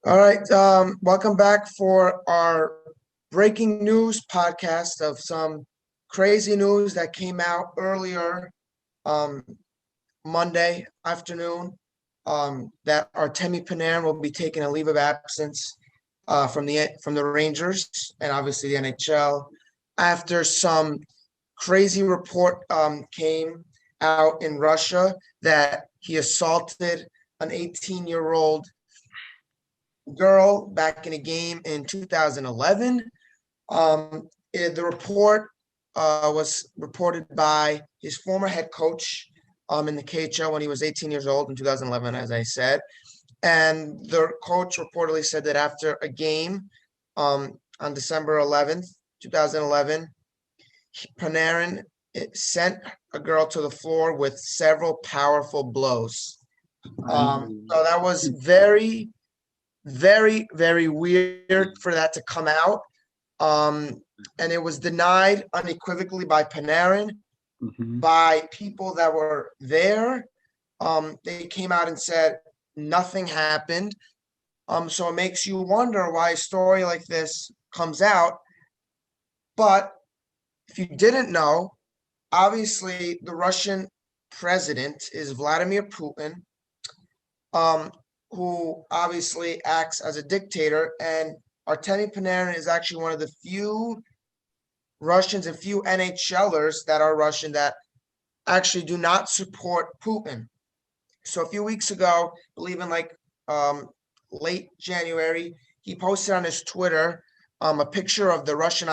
All right, welcome back for our breaking news podcast of some crazy news that came out earlier um, Monday afternoon. That Artemi Panarin will be taking a leave of absence from the Rangers and obviously the NHL after some crazy report came out in Russia that he assaulted an 18-year-old girl back in a game in 2011. The report was reported by his former head coach in the KHL when he was 18 years old in 2011, as I said. And the coach reportedly said that after a game on December 11th, 2011, Panarin sent a girl to the floor with several powerful blows. So that was very, very, very weird for that to come out. And it was denied unequivocally by Panarin, by people that were there. They came out and said nothing happened. So it makes you wonder why a story like this comes out. But if you didn't know, obviously the Russian president is Vladimir Putin, who obviously acts as a dictator, and Artemi Panarin is actually one of the few Russians and few NHLers that are Russian that actually do not support Putin. So a few weeks ago, I believe in late January, he posted on his Twitter a picture of the Russian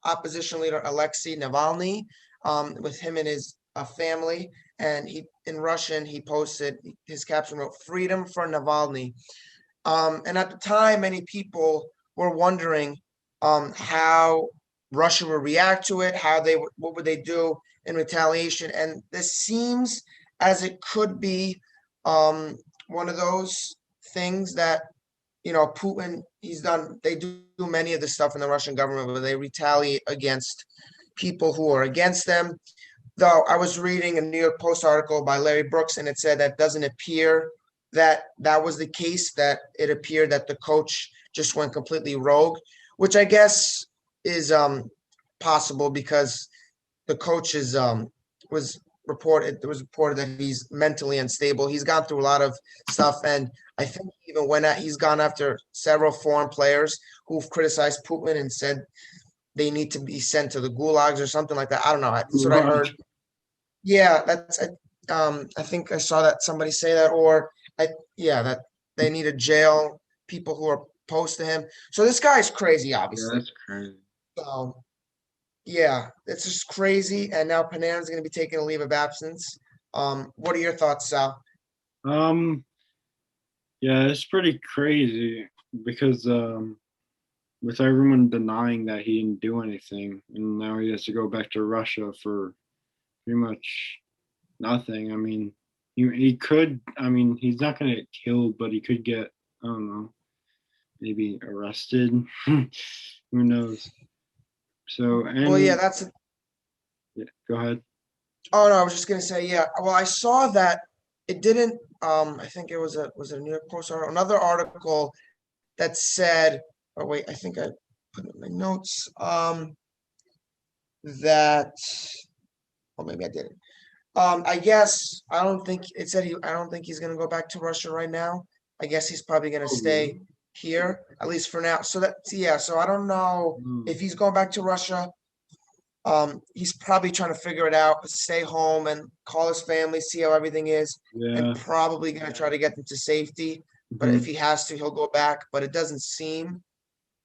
opposition leader Alexei Navalny with him and his family. And in Russian, he posted, his caption wrote, "Freedom for Navalny." And at the time, many people were wondering how Russia would react to it, what would they do in retaliation. And this seems as it could be one of those things that, Putin, they do many of the stuff in the Russian government where they retaliate against people who are against them. Though I was reading a New York Post article by Larry Brooks, and it said that doesn't appear that that was the case, that it appeared that the coach just went completely rogue, which I guess is possible because the coach was it was reported that he's mentally unstable. He's gone through a lot of stuff, and I think he's gone after several foreign players who've criticized Putin and said they need to be sent to the gulags or something like that. I don't know. That's what I heard. Yeah, I think I saw that somebody say that, or that they need to jail people who are opposed to him. So this guy's crazy, obviously. That's crazy. So yeah, it's just crazy. And now Panarin's going to be taking a leave of absence. What are your thoughts, Sal? Um, yeah, it's pretty crazy because with everyone denying that he didn't do anything, and now he has to go back to Russia for pretty much nothing. I mean, he could. I mean, he's not gonna get killed, but he could get. I don't know, maybe arrested. Who knows? So Well, yeah, and yeah, go ahead. oh no, I was just gonna say, yeah. Well, I saw that it didn't. I think it was a New York Post article, another article that said. Oh wait, I think I put it in my notes. That. Or maybe I didn't. I guess I don't think it said he. I don't think he's gonna go back to Russia right now. I guess he's probably gonna Oh, really? stay here at least for now. So yeah. So I don't know Hmm. if he's going back to Russia. He's probably trying to figure it out, stay home and call his family, see how everything is, and Yeah. probably gonna try to get them to safety. But if Hmm. he has to, he'll go back. But it doesn't seem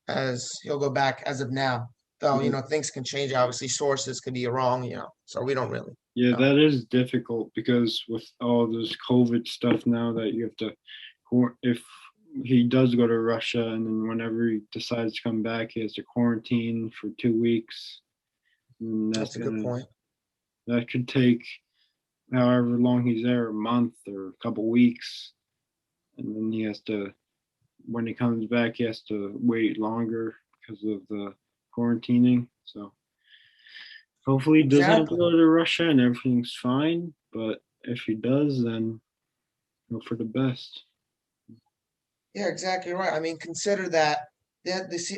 as he'll go back as of now. Though, Yeah. things can change. Obviously, sources could be wrong, so we don't really Yeah, know. that is difficult because with all this COVID stuff now that you have to, if he does go to Russia and then whenever he decides to come back, he has to quarantine for 2 weeks. And That's a good point. that could take however long he's there, a month or a couple weeks. And then when he comes back, he has to wait longer because of the quarantining. So hopefully he doesn't have to Exactly. go to Russia and everything's fine. But if he does, then hope for the best. Yeah, exactly right. I mean, consider that the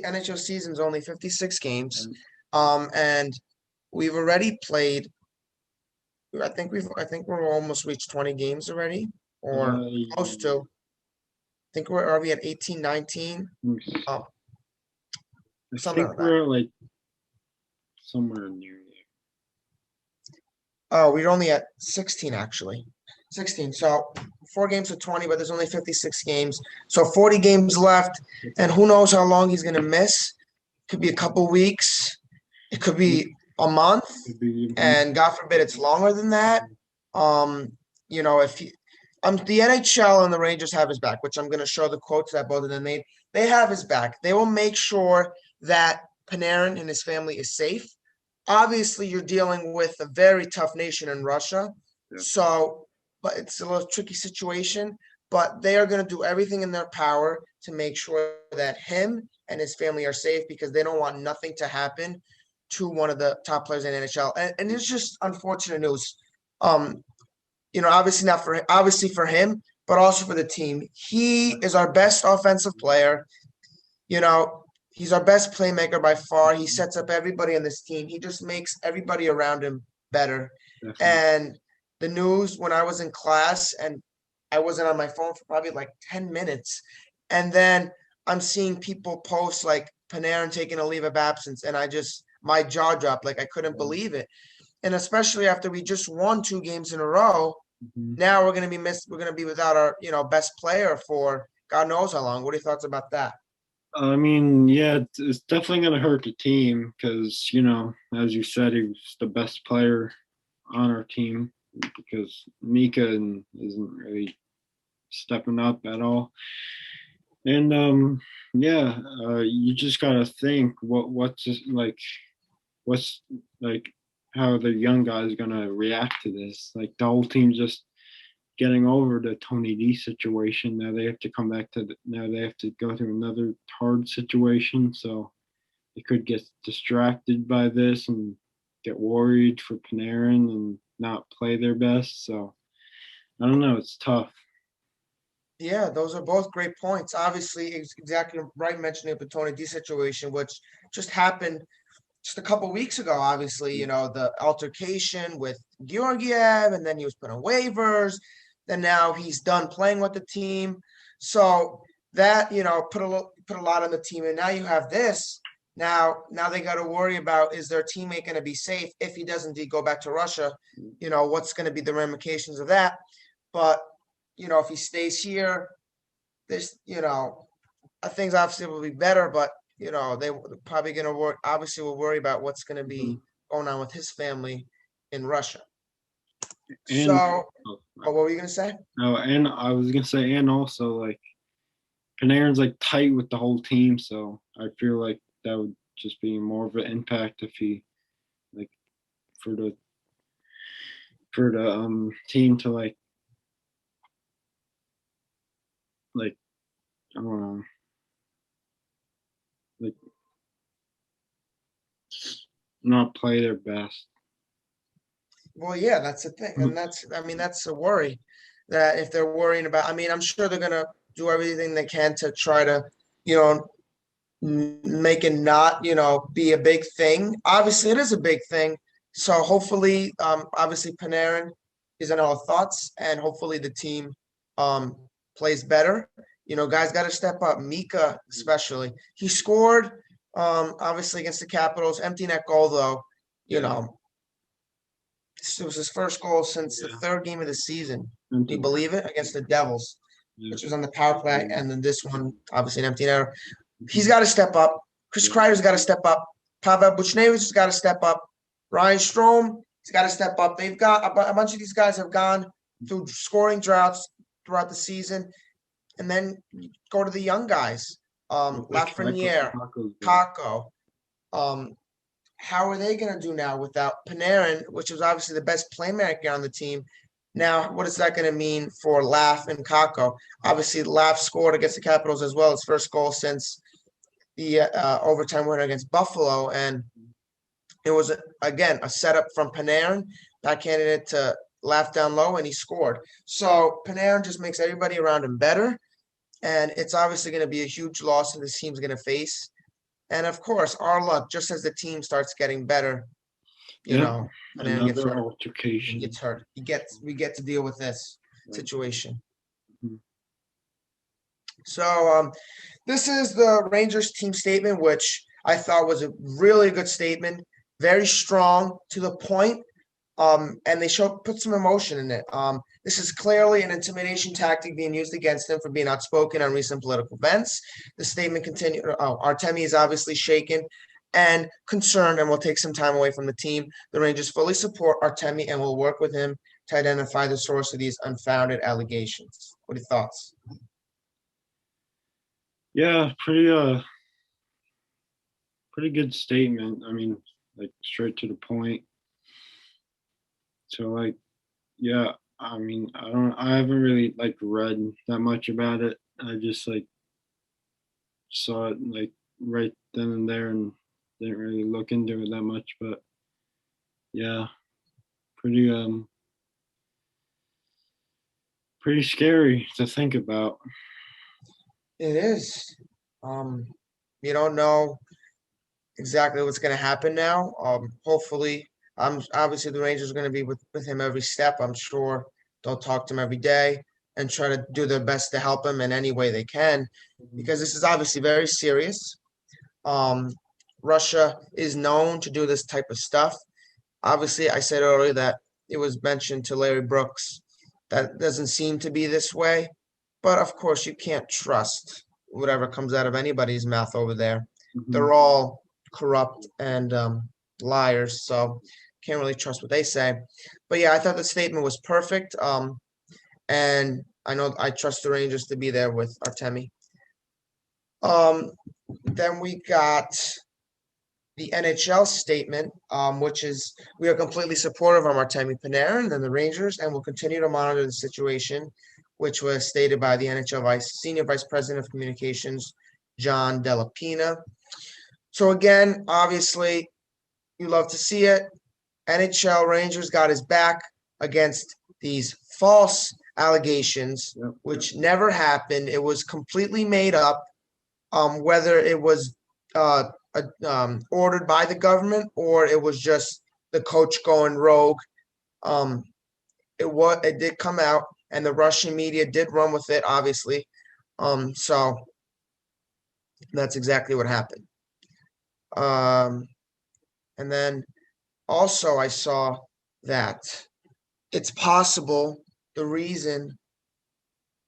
NHL season's only 56 games. And, And we've already played, I think we're almost reached 20 games already, or close to. I think are we at 18, 19? Um, I something think like that. we're like somewhere near there. Oh, we're only at 16 actually. 16. So 4 games to 20, but there's only 56 games. So 40 games left, and who knows how long he's gonna miss. Could be a couple weeks. It could be a month, Could be, and God forbid it's longer than that. Um, if the NHL and the Rangers have his back, which I'm going to show the quotes that both of them made. They have his back. They will make sure that Panarin and his family is safe. Obviously, you're dealing with a very tough nation in Russia, yeah. so but it's a little tricky situation. But they are going to do everything in their power to make sure that him and his family are safe because they don't want nothing to happen to one of the top players in NHL. And it's just unfortunate news. Um, obviously not for obviously for him, but also for the team. He is our best offensive player. You know, he's our best playmaker by far. He sets up everybody on this team. He just makes everybody around him better. Definitely. And the news when I was in class and I wasn't on my phone for probably like 10 minutes. And then I'm seeing people post like Panarin taking a leave of absence. And my jaw dropped. Like I couldn't believe it. And especially after we just won 2 games in a row, Mhm. now we're gonna be without our, best player for God knows how long. What are your thoughts about that? I mean, yeah, it's definitely going to hurt the team because, as you said, he was the best player on our team because Mika isn't really stepping up at all. And yeah, you just gotta think what's like how the young guys gonna react to this. Like the whole team just getting over the Tony D situation. Now they have to come back to now they have to go through another hard situation. So they could get distracted by this and get worried for Panarin and not play their best. So I don't know. It's tough. Yeah, those are both great points. Obviously, exactly right mentioning the Tony D situation, which just happened just a couple weeks ago. Obviously, the altercation with Georgiev, and then he was put on waivers. Then now he's done playing with the team. So that put a lot on the team, and now you have this. Now they got to worry about is their teammate going to be safe if he does indeed go back to Russia? What's going to be the ramifications of that? But if he stays here, this things obviously will be better, but they probably going to work. Obviously, will worry about what's going to Mhm. be going on with his family in Russia. So, And what were you going to say? no, and I was gonna say, and also like Panarin's like tight with the whole team, so I feel like that would just be more of an impact if he like for the team to like I don't know like not play their best. Well, yeah, that's the thing, and that's a worry that if they're worrying about. I mean, I'm sure they're going to do everything they can to try to, you know, make it not, be a big thing. Obviously, it is a big thing. So hopefully, obviously Panarin is on our thoughts, and hopefully the team um plays better. Guys got to step up. Mika, especially, he scored obviously against the Capitals, empty net goal though. You Yeah, know, it was his first goal since the yeah. third game of the season. Can you Empty believe it? Against the Devils, yeah. which was on the power play, and then this one, obviously, an empty net. He's Mhm. got to step up. Chris Yeah. Kreider's got to step up. Pavel Buchnevich has got to step up. Ryan Strome has got to step up. They've got a bunch of these guys have gone through scoring droughts throughout the season, and then go to the young guys, Like Lafreniere, Taco's back. Kako. Um, how are they going to do now without Panarin, which was obviously the best playmaker on the team? Now, what is that going to mean for Laf and Kako? Obviously, Laf scored against the Capitals as well, his first goal since the overtime winner against Buffalo, and it was again a setup from Panarin, backhanded it to Laf down low, and he scored. So Panarin just makes everybody around him better. And it's obviously going to be a huge loss that this team's going to face. And of course, our luck, just as the team starts getting better, Yep. Panarin gets Another hurt. He altercation. gets hurt. We get to deal with this situation. Mhm. So this is the Rangers team statement, which I thought was a really good statement, very strong to the point, and they put some emotion in it. This is clearly an intimidation tactic being used against them for being outspoken on recent political events. The statement continued. Artemi is obviously shaken and concerned and will take some time away from the team. The Rangers fully support Artemi and will work with him to identify the source of these unfounded allegations. What are your thoughts? Yeah, pretty good statement. I mean, like straight to the point. So like, yeah, I mean, I haven't really like read that much about it. I just like saw it like right then and there and didn't really look into it that much, but yeah, pretty pretty scary to think about. It is. Um, you don't know exactly what's going to happen now. Hopefully, obviously the Rangers are going to be with him every step. I'm sure they'll talk to him every day and try to do their best to help him in any way they can, because this is obviously very serious. Um, Russia is known to do this type of stuff. Obviously, I said earlier that it was mentioned to Larry Brooks. That doesn't seem to be this way, but of course, you can't trust whatever comes out of anybody's mouth over there. Mhm. They're all corrupt and liars, so can't really trust what they say. But yeah, I thought the statement was perfect. And I know I trust the Rangers to be there with Artemi. Um, then we got the NHL statement, which is we are completely supportive of Artemi Panarin and the Rangers, and will continue to monitor the situation, which was stated by the NHL Senior Vice President of Communications, John Delapina. So again, obviously, you love to see it. NHL Rangers got his back against these false allegations, Yep. which never happened. It was completely made up. Whether it was ordered by the government or it was just the coach going rogue. Um, it did come out, and the Russian media did run with it, obviously. So that's exactly what happened. Um, and then also I saw that it's possible the reason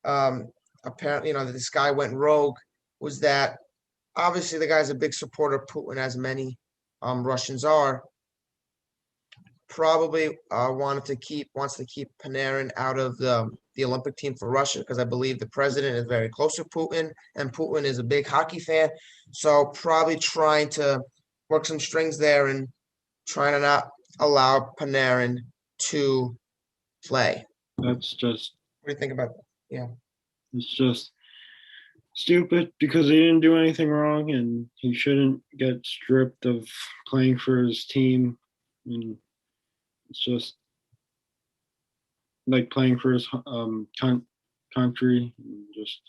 apparently that this guy went rogue was that obviously the guy's a big supporter of Putin, as many Russians are. Probably wants to keep Panarin out of the Olympic team for Russia, because I believe the president is very close to Putin and Putin is a big hockey fan. So probably trying to work some strings there and trying to not allow Panarin to play. That's just What do you think about that? Yeah. it's just stupid because he didn't do anything wrong and he shouldn't get stripped of playing for his team. And it's just like playing for his country. Just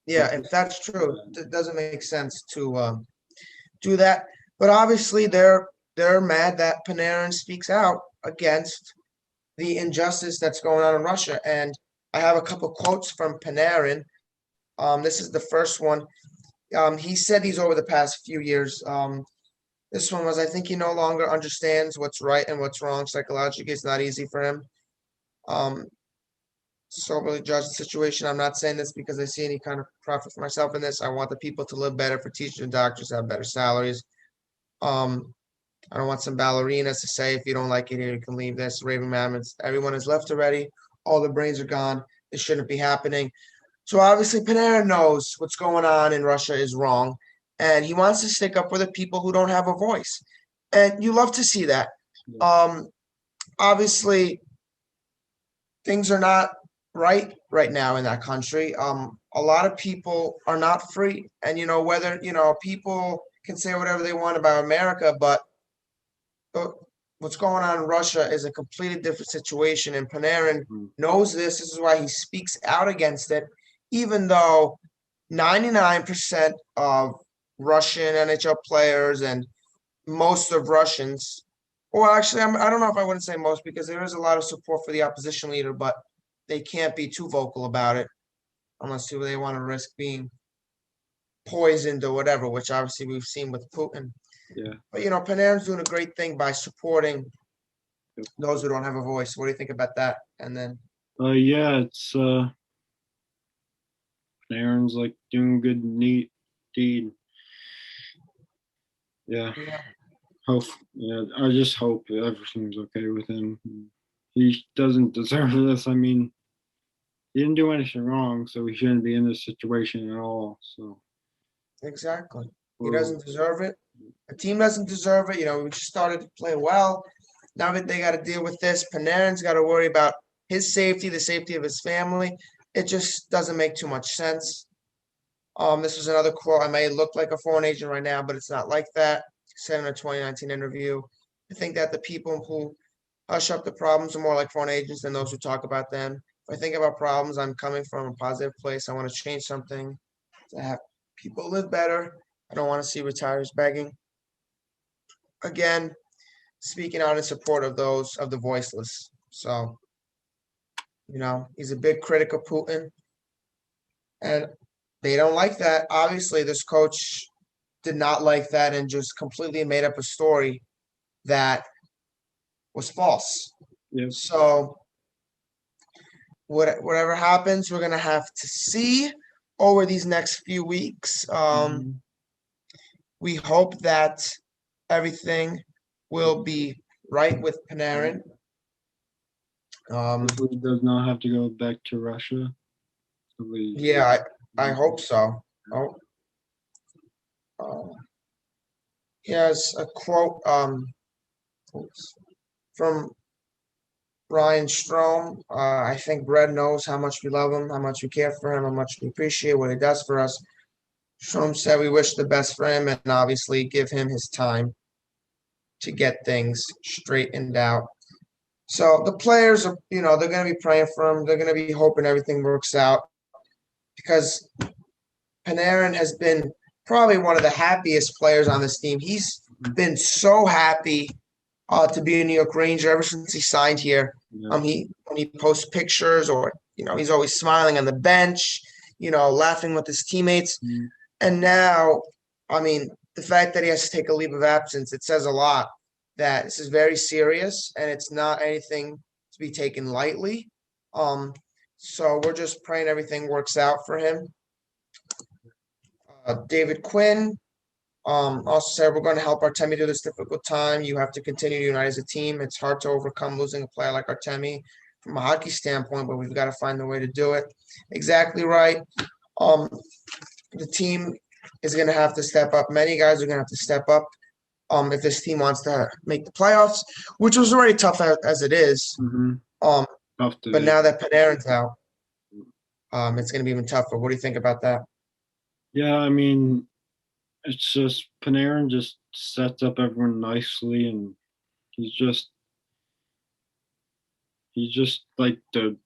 Yeah, if that's true, it doesn't make sense to do that. But obviously, they're mad that Panarin speaks out against the injustice that's going on in Russia. And I have a couple quotes from Panarin. This is the first one. He said these over the past few years. This one was, I think he no longer understands what's right and what's wrong psychologically. It's not easy for him. Um, Soberly judge the situation. I'm not saying this because I see any kind of profit for myself in this. I want the people to live better, for teachers and doctors to have better salaries. Um, I don't want some ballerinas to say, if you don't like it here, you can leave this. Raving Mammoths, everyone has left already. All the brains are gone. This shouldn't be happening. So obviously Panarin knows what's going on in Russia is wrong. And he wants to stick up for the people who don't have a voice. And you love to see that. Um, Obviously, things are not right now in that country. A lot of people are not free. And whether people can say whatever they want about America, but what's going on in Russia is a completely different situation. And Panarin knows this. This is why he speaks out against it. even though 99% of Russian NHL players and most of Russians, or actually, I don't know if I wouldn't say most because there is a lot of support for the opposition leader, but they can't be too vocal about it unless they want to risk being poisoned or whatever, which obviously we've seen with Putin. Yeah. But Panarin's doing a great thing by supporting Yep. those who don't have a voice. What do you think about that? And then, Yeah, it's Aaron's like doing good neat deed. Yeah. yeah, Hope yeah, I just hope everything's okay with him. He doesn't deserve this. I mean, he didn't do anything wrong, so he shouldn't be in this situation at all. So exactly. He we're doesn't deserve it. The team doesn't deserve it. We just started to play well. Now that they got to deal with this, Panarin's got to worry about his safety, the safety of his family. It just doesn't make too much sense. This was another quote. I may look like a foreign agent right now, but it's not like that. Said in a 2019 interview. I think that the people who hush up the problems are more like foreign agents than those who talk about them. If I think about problems, I'm coming from a positive place. I want to change something to have people live better. I don't want to see retirees begging. Again, speaking out in support of those of the voiceless. So, he's a big critic of Putin, and they don't like that. Obviously, this coach did not like that and just completely made up a story that was false. yeah. So, whatever happens, we're gonna have to see over these next few weeks. Mhm. We hope that everything will be right with Panarin. Hopefully he does not have to go back to Russia. Hopefully, Yeah, I hope so. Oh, uh, he has a quote from Ryan Strome. I think Brad knows how much we love him, how much we care for him, how much we appreciate what he does for us. Strome said we wish the best for him and obviously give him his time to get things straightened out. So the players are, they're going to be praying for him. They're going to be hoping everything works out because Panarin has been probably one of the happiest players on this team. He's been so happy to be a New York Ranger ever since he signed here. yeah. He when he posts pictures or he's always smiling on the bench, laughing with his teammates. Mhm. And now, I mean, the fact that he has to take a leave of absence, it says a lot that this is very serious and it's not anything to be taken lightly. So we're just praying everything works out for him. David Quinn also said we're going to help Artemi through this difficult time. You have to continue to unite as a team. It's hard to overcome losing a player like Artemi from a hockey standpoint, but we've got to find a way to do it. Exactly right. The team is going to have to step up. Many guys are going to have to step up if this team wants to make the playoffs, which was already tough as it is. Mhm. Um, Tough to but now that Panarin's out, it's going to be even tougher. What do you think about that? Yeah, I mean, it's just Panarin just sets up everyone nicely, and he's just he's just like the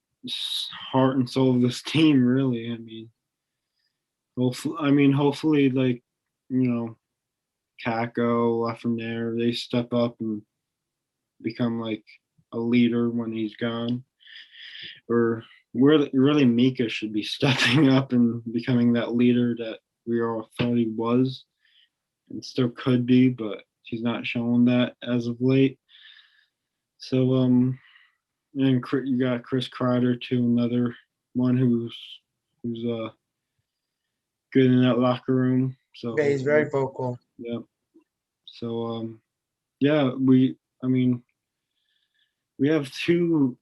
heart and soul of this team. Really, hopefully, like Kako, Lafreniere, they step up and become like a leader when he's gone, or really Mika should be stepping up and becoming that leader that we all thought he was and still could be, but he's not showing that as of late. So and you got Chris Kreider too, another one who's good in that locker room. So Yeah, he's very hopefully, vocal. yeah. So yeah, I mean we have two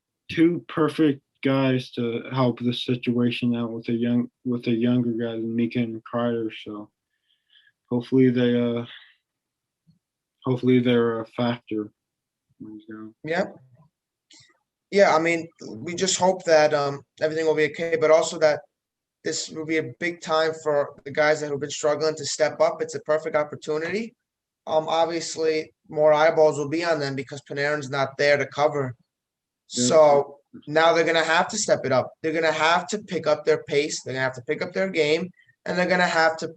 perfect guys to help this situation out with the younger guys, Mika and Kreider. So hopefully they're a factor. Yeah. Yeah, I mean, we just hope that everything will be okay, but also that this will be a big time for the guys that have been struggling to step up. It's a perfect opportunity. Obviously, more eyeballs will be on them because Panarin's not there to cover. Yeah, So now they're gonna have to step it up. They're gonna have to pick up their pace. They're gonna have to pick up their game, and they're gonna have to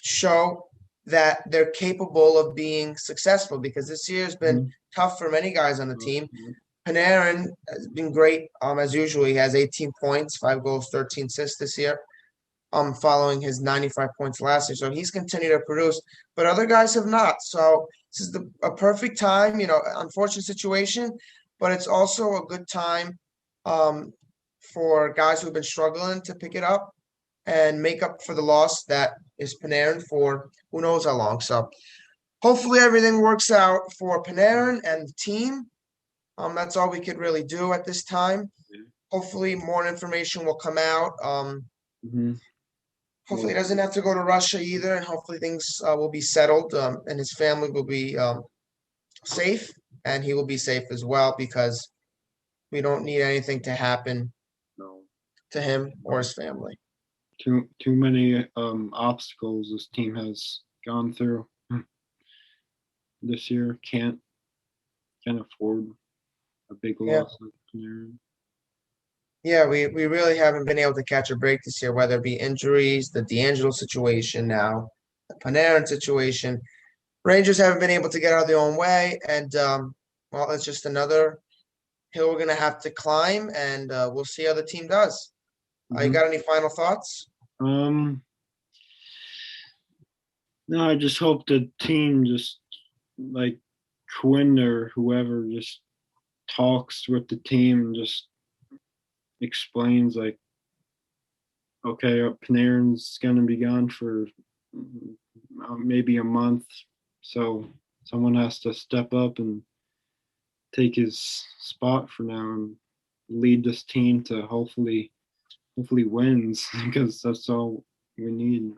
show that they're capable of being successful because this year has been Mhm. tough for many guys on the team. Yeah. Panarin has been great. As usual, he has 18 points, 5 goals, 13 assists this year. Following his 95 points last year, so he's continued to produce, but other guys have not. So this is a perfect time. Unfortunate situation, but it's also a good time for guys who've been struggling to pick it up and make up for the loss that is Panarin for who knows how long. So hopefully everything works out for Panarin and the team. That's all we could really do at this time. Hopefully more information will come out. Mhm. Hopefully he Well, doesn't have to go to Russia either, and hopefully things will be settled, and his family will be safe, and he will be safe as well because we don't need anything to happen no. to him or his family. Too many obstacles this team has gone through this year. Can't afford a big Yeah. loss like Panarin. Yeah, we really haven't been able to catch a break this year, whether it be injuries, the D'Angelo situation now, the Panarin situation. Rangers haven't been able to get out of their own way, and well, it's just another hill we're gonna have to climb, and we'll see how the team does. You Mhm. got any final thoughts? Um, no, I just hope the team just like Quinn or whoever just talks with the team and just explains like, okay, Panarin's gonna be gone for maybe a month, so someone has to step up and take his spot for now and lead this team to hopefully wins because that's all we need.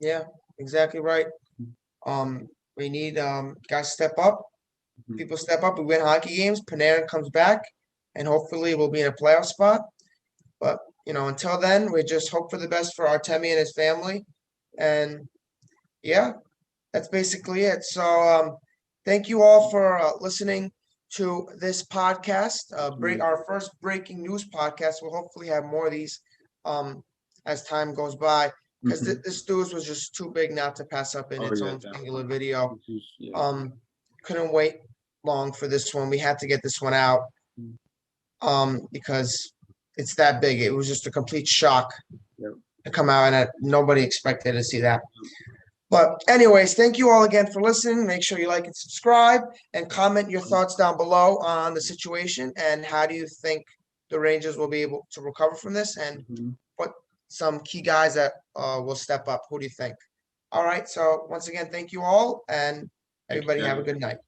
Yeah, exactly right. We need guys step up. Mhm. People step up. We win hockey games. Panarin comes back, and hopefully we'll be in a playoff spot. But until then, we just hope for the best for Artemi and his family. And yeah, that's basically it. So thank you all for listening to this podcast. Our first breaking news podcast. We'll hopefully have more of these um, as time goes by because Mhm. this news was just too big not to pass up in Oh its yeah, own singular definitely. video. Yeah. Couldn't wait long for this one. We had to get this one out Mm. because it's that big. It was just a complete shock Yep. to come out, and nobody expected to see that. But anyways, thank you all again for listening. Make sure you like and subscribe and comment your thoughts down below on the situation and how do you think the Rangers will be able to recover from this and Mhm. what some key guys that will step up. Who do you think? All right. So once again, thank you all and Thank you everybody have a guys. good night.